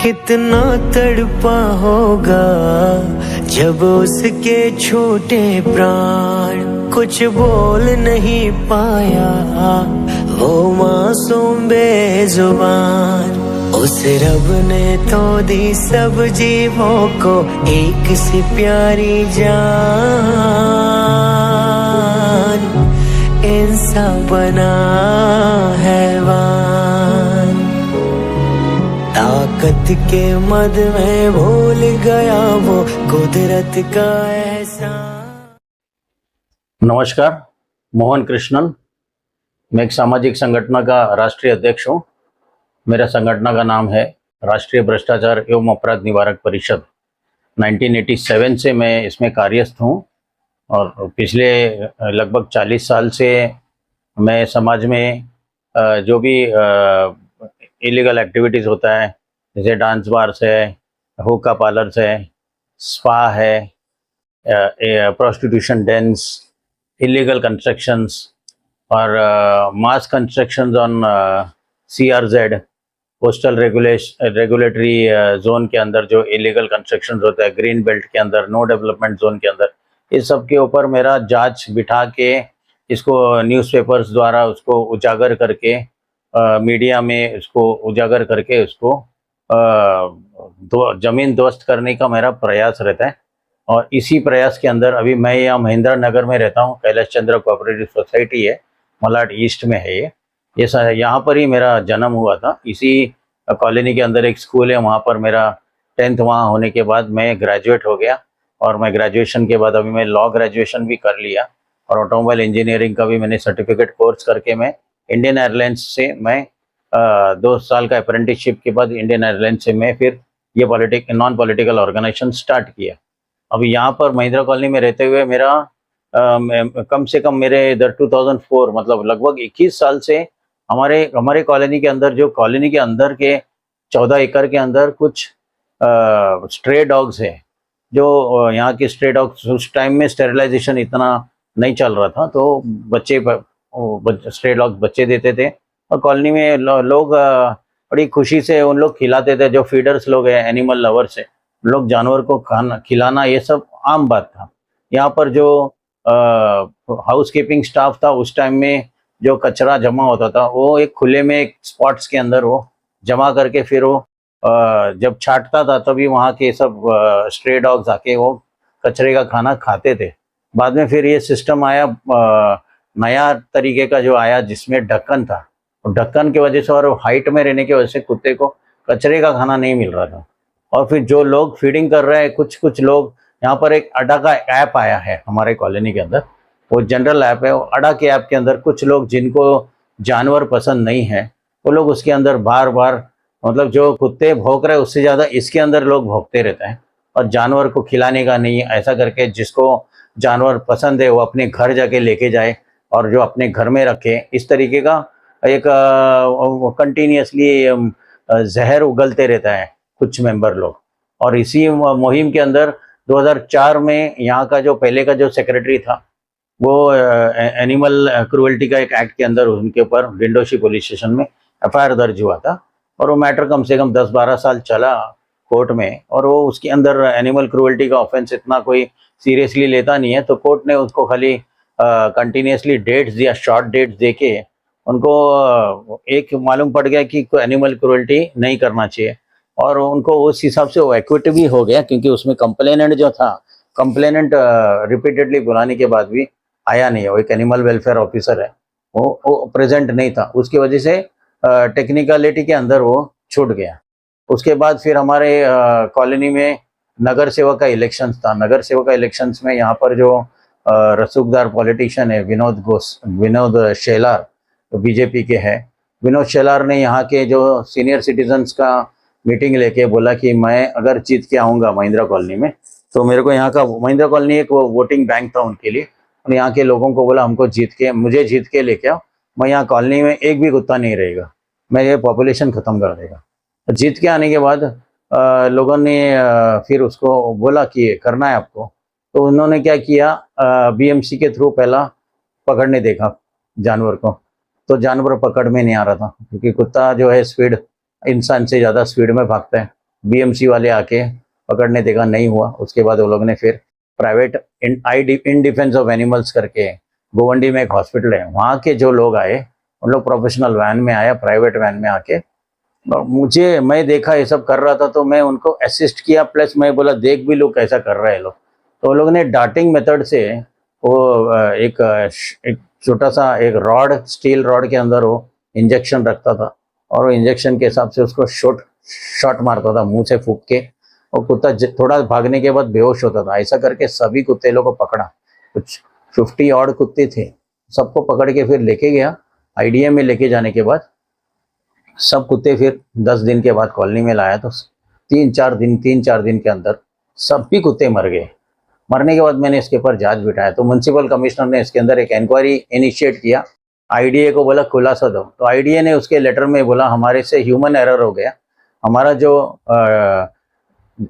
कितना तड़पा होगा जब उसके छोटे प्राण कुछ बोल नहीं पाया, वो मासूम बेजुबान। उस रब ने तो दी सब जीवों को एक सी प्यारी जान, इंसान बना हैवान। ताकत के मद में भूल गया वो कुदरत का एहसान। नमस्कार, मोहन कृष्णन। मैं एक सामाजिक संगठन का राष्ट्रीय अध्यक्ष हूँ। मेरा संगठन का नाम है राष्ट्रीय भ्रष्टाचार एवं अपराध निवारक परिषद। 1987 से मैं इसमें कार्यस्थ हूँ और पिछले लगभग 40 साल से मैं समाज में जो भी इलीगल एक्टिविटीज़ होता है, जैसे डांस बार्स है, हुक्का पार्लर्स है, स्पा है, प्रोस्टिट्यूशन डेन्स, इलीगल कंस्ट्रक्शंस और mass constructions on CRZ, coastal regulatory zone के अंदर जो इलीगल कंस्ट्रक्शंस होता है, ग्रीन बेल्ट के अंदर, नो डेवलपमेंट जोन के अंदर, इस सब के ऊपर मेरा जांच बिठा के इसको न्यूज़पेपर्स द्वारा उसको उजागर करके मीडिया में उसको उजागर करके उसको जमीन दोस्त करने का मेरा प्रयास रहता है। और इसी प्रयास के अंदर अभी मैं यहाँ महेंद्र नगर में रहता हूँ। कैलाश चंद्र कोऑपरेटिव सोसाइटी है, मलाड ईस्ट में है ये यहाँ पर ही मेरा जन्म हुआ था। इसी कॉलोनी के अंदर एक स्कूल है, वहाँ पर मेरा 10th वहाँ होने के बाद मैं ग्रेजुएट हो गया। और मैं ग्रेजुएशन के बाद अभी मैं लॉ ग्रेजुएशन भी कर लिया और ऑटोमोबाइल इंजीनियरिंग का भी मैंने सर्टिफिकेट कोर्स करके मैं इंडियन एयरलाइंस से मैं 2 साल का अप्रेंटिसशिप के बाद इंडियन एयरलाइंस से मैं फिर ये नॉन पॉलिटिकल ऑर्गेनाइजेशन स्टार्ट किया। अभी यहाँ पर महिंद्रा कॉलोनी में रहते हुए मेरा कम से कम मेरे इधर 2004 मतलब लगभग 21 साल से हमारे कॉलोनी के अंदर, जो कॉलोनी के अंदर के 14 एकड़ के अंदर कुछ स्ट्रे डॉग्स है। जो यहाँ के स्ट्रे डॉग्स, उस टाइम में स्टेरिलाइजेशन इतना नहीं चल रहा था, तो स्ट्रे डॉग्स बच्चे देते थे और कॉलोनी में लोग बड़ी खुशी से उन लोग खिलाते थे। जो फीडर्स लोग हैं, एनिमल लवर्स है, लोग जानवर को खाना खिलाना ये सब आम बात था। यहाँ पर जो हाउस कीपिंग स्टाफ था, उस टाइम में जो कचरा जमा होता था वो एक खुले में एक स्पॉट्स के अंदर वो जमा करके फिर वो जब छाटता था तभी वहाँ के सब स्ट्रे डॉग्स आके वो कचरे का खाना खाते थे। बाद में फिर ये सिस्टम आया, नया तरीके का जो आया जिसमें ढक्कन था। ढक्कन की वजह से और हाइट में रहने की वजह से कुत्ते को कचरे का खाना नहीं मिल रहा था। और फिर जो लोग फीडिंग कर रहे हैं, कुछ लोग, यहाँ पर एक अडा का ऐप आया है हमारे कॉलोनी के अंदर, वो जनरल ऐप है। वो अडा के ऐप के अंदर कुछ लोग जिनको जानवर पसंद नहीं है, वो लोग उसके अंदर बार बार मतलब जो कुत्ते भौंक रहे हैं उससे ज़्यादा इसके अंदर लोग भौंकते रहते हैं और जानवर को खिलाने का नहीं, ऐसा करके जिसको जानवर पसंद है वो अपने घर जाके लेके जाए और जो अपने घर में रखे। इस तरीके का एक कंटिन्यूसली जहर उगलते रहता है कुछ मेंबर लोग। और इसी मुहिम के अंदर 2004 में यहाँ का जो पहले का जो सेक्रेटरी था, वो एनिमल क्रूअल्टी का एक एक्ट के अंदर उनके ऊपर विंडोशी पुलिस स्टेशन में FIR दर्ज हुआ था और वो मैटर कम से कम 10-12 साल चला कोर्ट में। और वो उसके अंदर एनिमल क्रूअल्टी का ऑफेंस इतना कोई सीरियसली लेता नहीं है, तो कोर्ट ने उसको खाली कंटिन्यूसली डेट्स दिया, शॉर्ट डेट्स दे के उनको एक मालूम पड़ गया कि एनिमल क्रूअल्टी नहीं करना चाहिए। और उनको उस हिसाब से वो एक्विट भी हो गया, क्योंकि उसमें कंप्लेनेंट जो था, कंप्लेनेंट रिपीटेडली बुलाने के बाद भी आया नहीं है। वो एक एनिमल वेलफेयर ऑफिसर है, वो प्रेजेंट नहीं था, उसकी वजह से टेक्निकलिटी के अंदर वो छूट गया। उसके बाद फिर हमारे कॉलोनी में नगर सेवक का इलेक्शंस था। नगर सेवक का इलेक्शंस में यहाँ पर जो रसूखदार पॉलिटिशियन है विनोद शेलार, तो बीजेपी के हैं। विनोद शेलार ने यहाँ के जो सीनियर सिटीजन्स का मीटिंग लेके बोला कि मैं अगर जीत के आऊँगा महिंद्रा कॉलोनी में, तो मेरे को यहाँ का महिंद्रा कॉलोनी एक वोटिंग बैंक था उनके लिए। और यहाँ के लोगों को बोला मुझे जीत के लेके आओ, मैं यहाँ कॉलोनी में एक भी कुत्ता नहीं रहेगा, मैं ये पॉपुलेशन ख़त्म कर देगा। जीत के आने के बाद लोगों ने फिर उसको बोला कि ये करना है आपको, तो उन्होंने क्या किया, BMC के थ्रू पहला पकड़ने देखा जानवर को, तो जानवर पकड़ में नहीं आ रहा था, क्योंकि कुत्ता जो है स्पीड इंसान से ज़्यादा स्पीड में भागता है बीएमसी वाले आके पकड़ने देखा, नहीं हुआ। उसके बाद वो लोग ने फिर private in defence of animals करके गोवंडी में एक हॉस्पिटल है, वहाँ के जो लोग आए उन लोग प्रोफेशनल वैन में आया, प्राइवेट वैन में आके मैं देखा ये सब कर रहा था तो मैं उनको असिस्ट किया, प्लस मैं बोला देख भी लोग कैसा कर रहे हैं लोग। तो वो लोग ने डार्टिंग मेथड से वो एक छोटा सा एक रॉड, स्टील रॉड के अंदर वो इंजेक्शन रखता था और वो इंजेक्शन के हिसाब से उसको शॉट मारता था मुंह से फूंक के, और कुत्ता थोड़ा भागने के बाद बेहोश होता था। ऐसा करके सभी कुत्ते लोग को पकड़ा, कुछ 50 ऑड कुत्ते थे, सबको पकड़ के फिर लेके गया। आईडीए में लेके जाने के बाद सब कुत्ते फिर 10 दिन के बाद कॉलोनी में लाया तो 3-4 दिन के अंदर सभी कुत्ते मर गए। मरने के बाद मैंने इसके ऊपर जांच बिठाया तो म्युनिसिपल कमिश्नर ने इसके अंदर एक इंक्वायरी इनिशिएट किया। आईडीए को बोला खुलासा दो, तो आईडीए ने उसके लेटर में बोला हमारे से ह्यूमन एरर हो गया, हमारा जो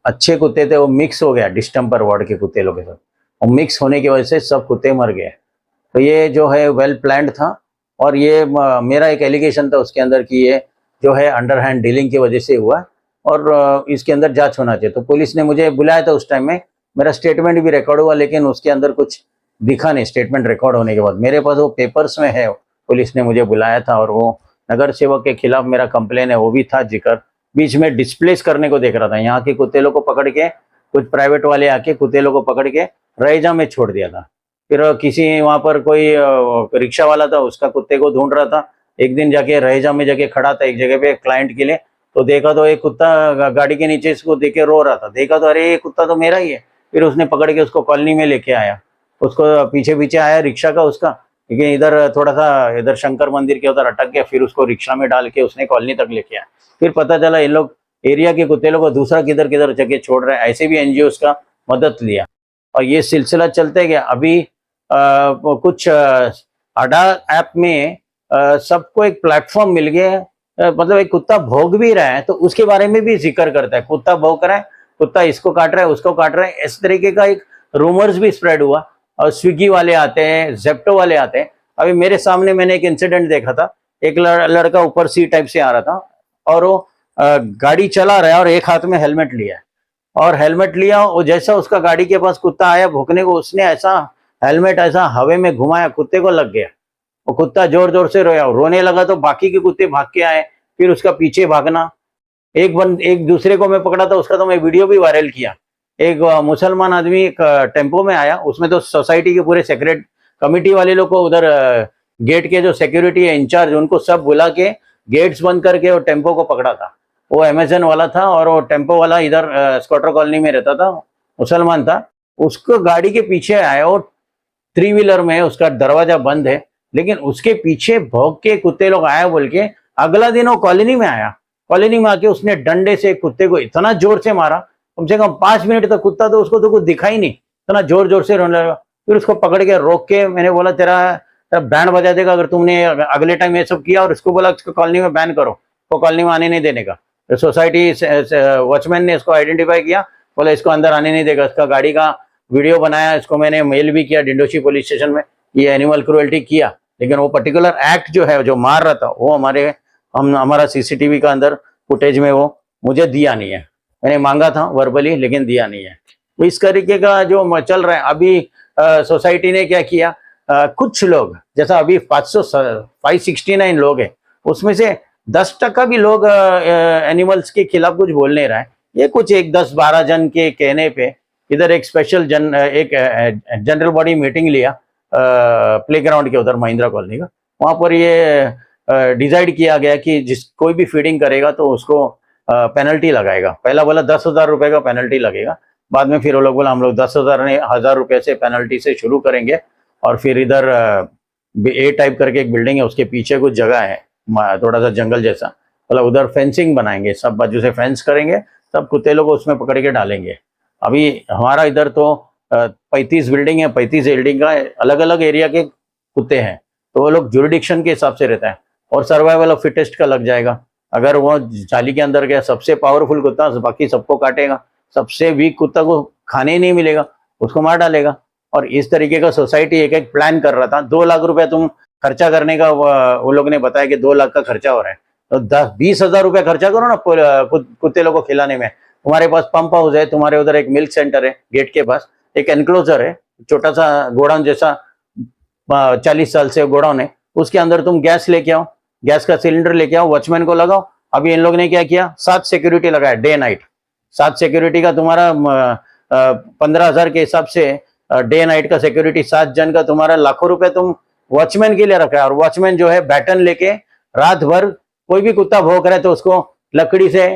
अच्छे कुत्ते थे वो मिक्स हो गया डिस्टेंपर वार्ड के कुत्ते लोग के साथ, और मिक्स होने की वजह से सब कुत्ते मर गए। तो ये जो है वेल प्लान्ड था, और ये मेरा एक एलिगेशन था उसके अंदर कि ये जो है अंडरहैंड डीलिंग की वजह से हुआ और इसके अंदर जांच होना चाहिए। तो पुलिस ने मुझे बुलाया था उस टाइम में, मेरा स्टेटमेंट भी रिकॉर्ड हुआ, लेकिन उसके अंदर कुछ दिखा नहीं। स्टेटमेंट रिकॉर्ड होने के बाद मेरे पास वो पेपर्स में है, पुलिस ने मुझे बुलाया था और वो नगर सेवक के खिलाफ मेरा कंप्लेन है वो भी था जिक्र। बीच में डिस्प्लेस करने को देख रहा था, यहाँ के कुत्ते लोग को पकड़ के कुछ प्राइवेट वाले आके कुत्ते लोग को पकड़ के रईजा में छोड़ दिया था। फिर किसी वहाँ पर कोई रिक्शा वाला था, उसका कुत्ते को ढूंढ रहा था, एक दिन जाके रईजा में जाके खड़ा था एक जगह पे क्लाइंट के लिए, तो देखा तो एक कुत्ता गाड़ी के नीचे इसको देख के रो रहा था, देखा तो अरे ये कुत्ता तो मेरा ही है। फिर उसने पकड़ के उसको कॉलोनी में लेके आया, उसको पीछे पीछे आया रिक्शा का उसका, लेकिन इधर थोड़ा सा इधर शंकर मंदिर के उधर अटक गया, फिर उसको रिक्शा में डाल के उसने कॉलोनी तक लेके आया। फिर पता चला इन लोग एरिया के कुत्ते लोग को दूसरा किधर किधर जगह छोड़ रहे हैं, ऐसे भी एनजीओ का मदद लिया और ये सिलसिला चलते गया। अभी कुछ अडा ऐप में सबको एक प्लेटफॉर्म मिल गया है, मतलब एक कुत्ता भौंक भी रहा है तो उसके बारे में भी जिक्र करता है, कुत्ता भौंक रहा है, कुत्ता इसको काट रहा है उसको काट रहा है, इस तरीके का एक रूमर्स भी स्प्रेड हुआ। और स्विगी वाले आते हैं, जेप्टो वाले आते हैं। अभी मेरे सामने मैंने एक इंसिडेंट देखा था, एक लड़का ऊपर सी टाइप से आ रहा था और वो गाड़ी चला रहा है और एक हाथ में हेलमेट लिया है, और हेलमेट लिया और जैसा उसका गाड़ी के पास कुत्ता आया भौंकने को, उसने ऐसा हेलमेट ऐसा हवा में घुमाया, कुत्ते को लग गया। वो कुत्ता जोर जोर से रोया, रोने लगा तो बाकी के कुत्ते भाग के आए, फिर उसका पीछे भागना। एक दूसरे को मैं पकड़ा था, उसका तो मैं वीडियो भी वायरल किया। एक मुसलमान आदमी एक टेम्पो में आया, उसमें तो सोसाइटी के पूरे सेक्रेट कमिटी वाले लोग को उधर गेट के जो सिक्योरिटी है इंचार्ज, उनको सब बुला के गेट्स बंद करके वो टेम्पो को पकड़ा था। वो अमेजन वाला था और वो टेम्पो वाला इधर स्क्वाटर कॉलोनी में रहता था, मुसलमान था। उसको गाड़ी के पीछे आया और 3 व्हीलर में उसका दरवाजा बंद है, लेकिन उसके पीछे भौंक के कुत्ते लोग आया बोल के अगला दिन वो कॉलोनी में आया। कॉलोनी में आके उसने डंडे से कुत्ते को इतना जोर से मारा, कम से कम 5 मिनट तक कुत्ता तो उसको तो कुछ दिखा ही नहीं, इतना जोर जोर से रोने लगा। फिर उसको पकड़ के रोक के मैंने बोला तेरा बैंड बजा देगा अगर तुमने अगले टाइम ये सब किया, और इसको बोला इसको कॉलोनी में बैन करो, वो कॉलोनी में आने नहीं देने का। तो सोसाइटी वॉचमैन ने इसको आइडेंटिफाई किया, बोला इसको अंदर आने नहीं देगा। इसका गाड़ी का वीडियो बनाया, इसको मैंने मेल भी किया डिंडोशी पुलिस स्टेशन में, ये एनिमल क्रूएल्टी किया, लेकिन वो पर्टिकुलर एक्ट जो है जो मार रहा था वो हमारा सीसीटीवी का अंदर फुटेज में वो मुझे दिया नहीं है। मैंने मांगा था वर्बली लेकिन दिया नहीं है। तो इस तरीके का जो चल रहा है अभी सोसाइटी ने क्या किया, कुछ लोग जैसा अभी 569 लोग हैं, उसमें से 10% भी लोग एनिमल्स के खिलाफ कुछ बोल नहीं रहा है। ये कुछ 10-12 जन के कहने पे इधर एक स्पेशल जनरल बॉडी मीटिंग लिया प्लेग्राउंड के उधर महिंद्रा कॉलोनी का। वहाँ पर ये डिसाइड किया गया कि कोई भी फीडिंग करेगा तो उसको पेनल्टी लगाएगा। पहला बोला 10,000 रुपये का पेनल्टी लगेगा, बाद में फिर वो लोग बोला हम लोग 10,000 नहीं 1,000 रुपये से पेनल्टी से शुरू करेंगे। और फिर इधर ए टाइप करके एक बिल्डिंग है, उसके पीछे कुछ जगह है थोड़ा सा जंगल जैसा, मतलब उधर फेंसिंग बनाएंगे, सब बाजू से फेंस करेंगे, सब कुत्ते लोग उसमें पकड़ के डालेंगे। अभी हमारा इधर तो 35 बिल्डिंग है, 35 बिल्डिंग का अलग अलग एरिया के कुत्ते हैं, तो वो लोग जुरिडिक्शन के हिसाब से रहता है और सर्वाइवल ऑफ फिटेस्ट का लग जाएगा। अगर वो जाली के अंदर गया सबसे पावरफुल कुत्ता बाकी सबको काटेगा, सबसे वीक कुत्ता को खाने ही नहीं मिलेगा, उसको मार डालेगा। और इस तरीके का सोसाइटी एक प्लान कर रहा था। 2 लाख रुपया तुम खर्चा करने का वो लोग ने बताया कि 2 लाख का खर्चा हो रहा है, 10-20 हज़ार रुपया खर्चा करो ना कुत्ते लोगों को खिलाने में। तुम्हारे पास पंप हाउस है, तुम्हारे उधर एक मिल्क सेंटर है, गेट के पास एक एनक्लोजर है, छोटा सा गोडाउन जैसा, 40 साल से गोडाउन है, उसके अंदर तुम गैस लेके आओ, गैस का सिलेंडर लेके आओ, वॉचमैन को लगाओ। अभी इन लोग ने क्या किया, 7 सिक्योरिटी लगाया डे नाइट। 7 सिक्योरिटी का तुम्हारा 15,000 के हिसाब से डे नाइट का सिक्योरिटी, 7 जन का तुम्हारा लाखों रुपए तुम वॉचमैन के लिए रखा है। और वॉचमैन जो है बैटन लेके रात भर कोई भी कुत्ता भौंक रहा है तो उसको लकड़ी से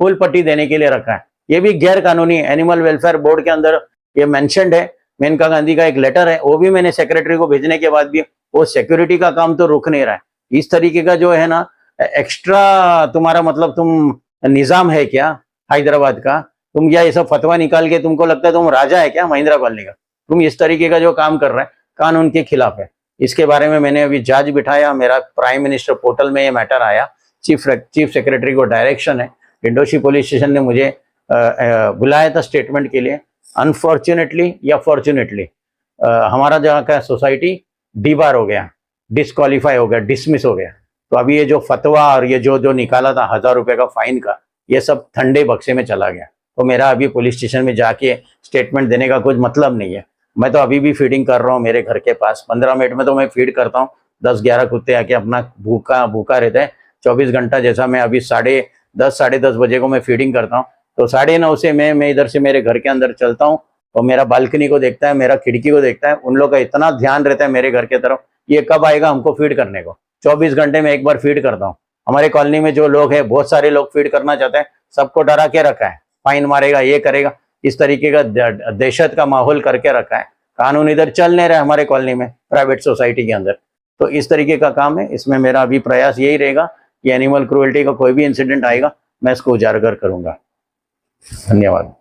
फुल पट्टी देने के लिए रखा है। ये भी गैर कानूनी, एनिमल वेलफेयर बोर्ड के अंदर ये मेंशन्ड है। मेनका गांधी का एक लेटर है, वो भी मैंने सेक्रेटरी को भेजने के बाद भी वो सिक्योरिटी का काम तो रुक नहीं रहा है। इस तरीके का जो है ना एक्स्ट्रा तुम्हारा मतलब तुम निजाम है क्या हैदराबाद का, तुम क्या ये सब फतवा निकाल के तुमको लगता है तुम राजा है क्या महिंद्रा कॉलोनी का? तुम इस तरीके का जो काम कर रहे हैं कानून के खिलाफ है। इसके बारे में मैंने अभी जांच बिठाया, मेरा प्राइम मिनिस्टर पोर्टल में ये मैटर आया, चीफ सेक्रेटरी को डायरेक्शन है, इंडोशी पुलिस स्टेशन ने मुझे बुलाया था स्टेटमेंट के लिए। अनफॉर्चुनेटली या फॉर्चुनेटली हमारा जहाँ का सोसाइटी डीबार हो गया, डिस्क्वालीफाई हो गया, डिसमिस हो गया। तो अभी ये जो फतवा और ये जो निकाला था 1,000 रुपये का फाइन का, ये सब ठंडे बक्से में चला गया। तो मेरा अभी पुलिस स्टेशन में जाके स्टेटमेंट देने का कुछ मतलब नहीं है। मैं तो अभी भी फीडिंग कर रहा हूँ मेरे घर के पास, 15 मिनट में तो मैं फीड करता हूँ। 10-11 कुत्ते आके अपना भूखा रहता है 24 घंटा। जैसा मैं अभी 10:30 साढ़े 10 बजे को मैं फीडिंग करता हूँ, तो 9:30 से मैं इधर से मेरे घर के अंदर चलता हूँ और मेरा बालकनी को देखता है, मेरा खिड़की को देखता है। उन लोग का इतना ध्यान रहता है मेरे घर के तरफ, ये कब आएगा हमको फीड करने को। 24 घंटे में एक बार फीड करता हूँ। हमारे कॉलोनी में जो लोग हैं, बहुत सारे लोग फीड करना चाहते हैं, सबको डरा के रखा है, फाइन मारेगा, ये करेगा, इस तरीके का दहशत का माहौल करके रखा है। कानून इधर चल नहीं रहा है हमारे कॉलोनी में, प्राइवेट सोसाइटी के अंदर। तो इस तरीके का काम है। इसमें मेरा अभी प्रयास यही रहेगा कि एनिमल क्रूएल्टी का कोई भी इंसिडेंट आएगा मैं इसको उजागर करूंगा। धन्यवाद।